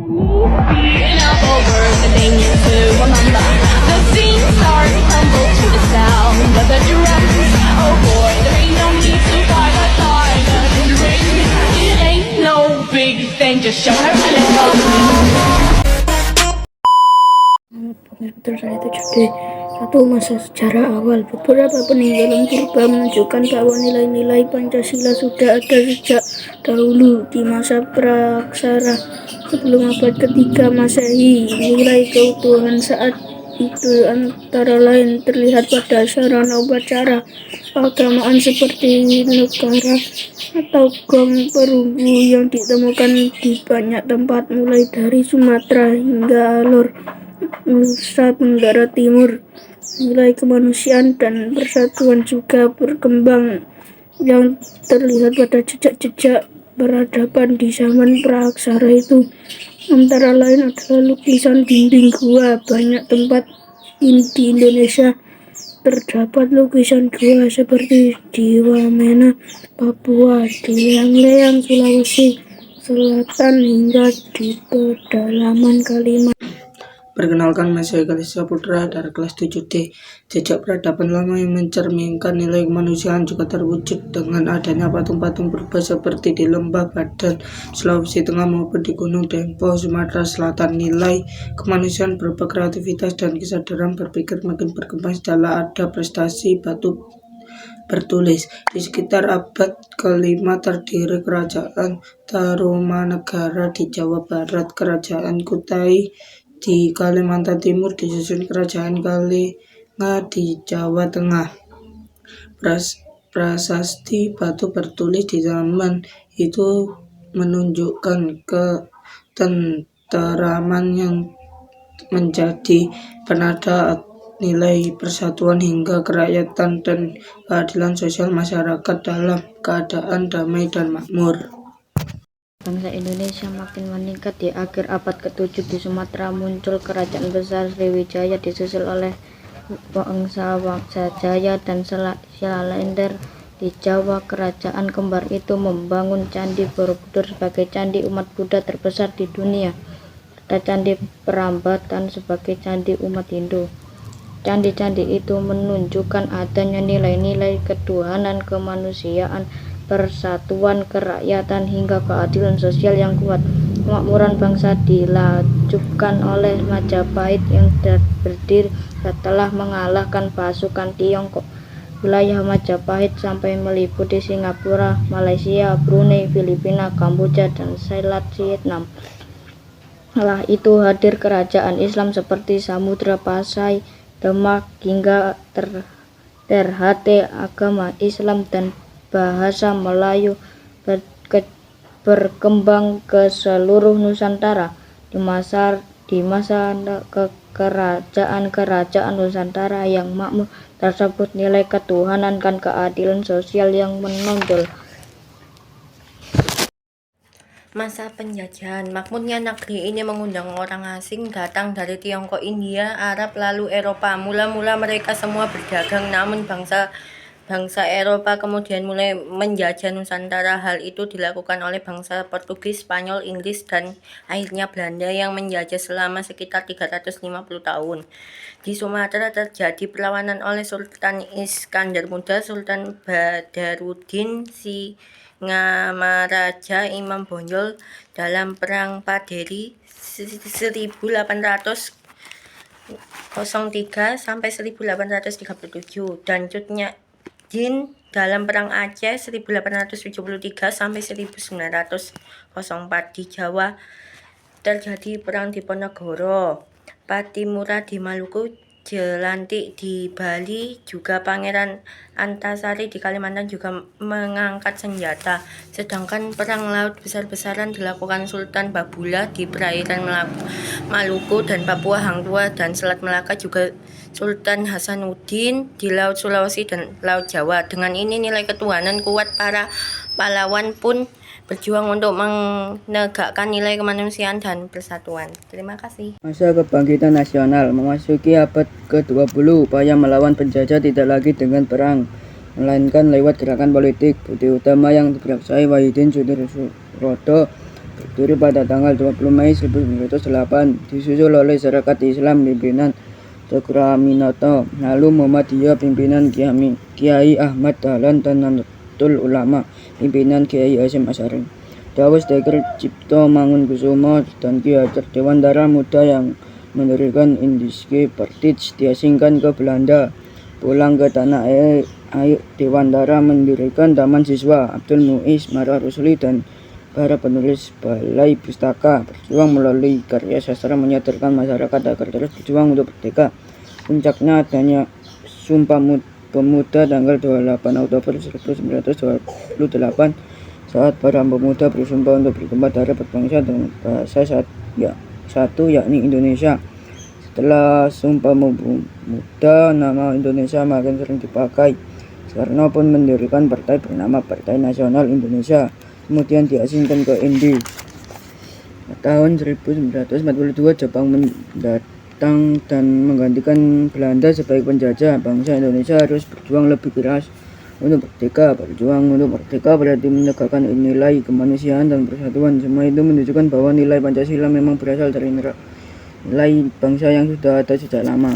Beating up over the thing to remember. The scene starts to crumble to the sound of the drums. Oh boy, there ain't no need to fight a tiger in the ring. It ain't no big thing, just show her a little. Betul saya itu jadi satu masa sejarah awal. Beberapa peninggalan purba menunjukkan bahwa nilai-nilai Pancasila sudah ada sejak dahulu di masa praksara sebelum abad ketiga Masehi. Nilai keutuhan saat itu antara lain terlihat pada sarana upacara keagamaan seperti negara atau gong perunggu yang ditemukan di banyak tempat mulai dari Sumatera hingga Alor Nusa Tenggara Timur. Nilai kemanusiaan dan persatuan juga berkembang yang terlihat pada jejak-jejak peradaban di zaman praksara itu. Antara lain adalah lukisan dinding gua. Banyak tempat di Indonesia terdapat lukisan gua seperti di Wamena, Papua, di Leang-Leang, Sulawesi Selatan hingga di pedalaman Kalimantan. Perkenalkan, saya Kalista Putra dari kelas 7D. Jejak peradaban lama yang mencerminkan nilai kemanusiaan juga terwujud dengan adanya patung-patung purba seperti di Lembah Badan, Sulawesi Tengah maupun di Gunung Dempo, Sumatera Selatan. Nilai kemanusiaan berupa kreativitas dan kesadaran berpikir makin berkembang setelah ada prestasi batu bertulis. Di sekitar abad ke-5 terdiri Kerajaan Tarumanegara di Jawa Barat, Kerajaan Kutai di Kalimantan Timur, disusun Kerajaan Kalinga di Jawa Tengah. Prasasti batu bertulis di zaman itu menunjukkan ketenteraman yang menjadi penada nilai persatuan hingga kerakyatan dan keadilan sosial masyarakat dalam keadaan damai dan makmur. Bangsa Indonesia makin meningkat. Di akhir abad ke-7 di Sumatera muncul kerajaan besar Sriwijaya disusul oleh Wangsa Jaya dan Syalender. Di Jawa, kerajaan kembar itu membangun Candi Borobudur sebagai candi umat Buddha terbesar di dunia. Ada Candi Prambanan sebagai candi umat Hindu. Candi-candi itu menunjukkan adanya nilai-nilai ketuhanan, kemanusiaan, persatuan, kerakyatan hingga keadilan sosial yang kuat. Kemakmuran bangsa dilanjutkan oleh Majapahit yang berdiri setelah mengalahkan pasukan Tiongkok. Wilayah Majapahit sampai meliputi Singapura, Malaysia, Brunei, Filipina, Kamboja, dan Selat Vietnam. Setelah itu hadir kerajaan Islam seperti Samudra Pasai, Demak hingga Ternate. Agama Islam dan bahasa Melayu berkembang ke seluruh Nusantara. Di masa kerajaan Nusantara yang makmur tersebut, nilai ketuhanan dan keadilan sosial yang menonjol. Masa penjajahan, makmurnya negeri ini mengundang orang asing datang dari Tiongkok, India, Arab, lalu Eropa. Mula-mula mereka semua berdagang, namun bangsa Eropa kemudian mulai menjajah Nusantara. Hal itu dilakukan oleh bangsa Portugis, Spanyol, Inggris, dan akhirnya Belanda yang menjajah selama sekitar 350 tahun. Di Sumatera terjadi perlawanan oleh Sultan Iskandar Muda, Sultan Badaruddin Singamaraja, Imam Bonjol dalam Perang Paderi 1803 sampai 1837 dan Cut Nyak-dien dalam Perang Aceh 1873 sampai 1904. Di Jawa terjadi Perang Diponegoro, Patimura di Maluku, Jelantik di Bali, juga Pangeran Antasari di Kalimantan juga mengangkat senjata. Sedangkan perang laut besar-besaran dilakukan Sultan Babula di perairan Maluku dan Papua, Hang Tuah dan Selat Melaka, juga Sultan Hasanuddin di Laut Sulawesi dan Laut Jawa. Dengan ini nilai ketuhanan kuat, para pahlawan pun berjuang untuk menegakkan nilai kemanusiaan dan persatuan. Terima kasih. Masa kebangkitan nasional memasuki abad ke-20, upaya melawan penjajah tidak lagi dengan perang, melainkan lewat gerakan politik. Bukti utama yang diperaksai Wahidin Sudiroso berdiri pada tanggal 20 Mei 1908, disusul oleh Masyarakat Islam pimpinan Cokroaminoto, lalu Muhammadiyah pimpinan Kiai Ahmad Dahlan, dan Nahdlatul Ulama pimpinan Kiai Hasyim Asy'ari. Dawes Dr. Cipto Mangunkusumo dan Ki Hajar Dewantara Muda yang mendirikan Indische Partij diasingkan ke Belanda. Pulang ke tanah air, Dewantara mendirikan Taman Siswa Abdul Muiz Marah Rusli dan para penulis Balai Pustaka, berjuang melalui karya sastra menyadarkan masyarakat agar terus berjuang untuk merdeka. Puncaknya adanya Sumpah Pemuda tanggal 28 Oktober 1928 saat para pemuda bersumpah untuk bersumpah darah berbangsa dengan bahasa satu yakni Indonesia. Setelah Sumpah Pemuda, nama Indonesia makin sering dipakai. Soekarno pun mendirikan partai bernama Partai Nasional Indonesia, kemudian diasingkan ke Indi. Tahun 1942 Jepang mendatang dan menggantikan Belanda sebagai penjajah. Bangsa Indonesia harus berjuang lebih keras untuk merdeka. Berjuang untuk merdeka berarti menegakkan nilai kemanusiaan dan persatuan. Semua itu menunjukkan bahwa nilai Pancasila memang berasal dari nilai bangsa yang sudah ada sejak lama.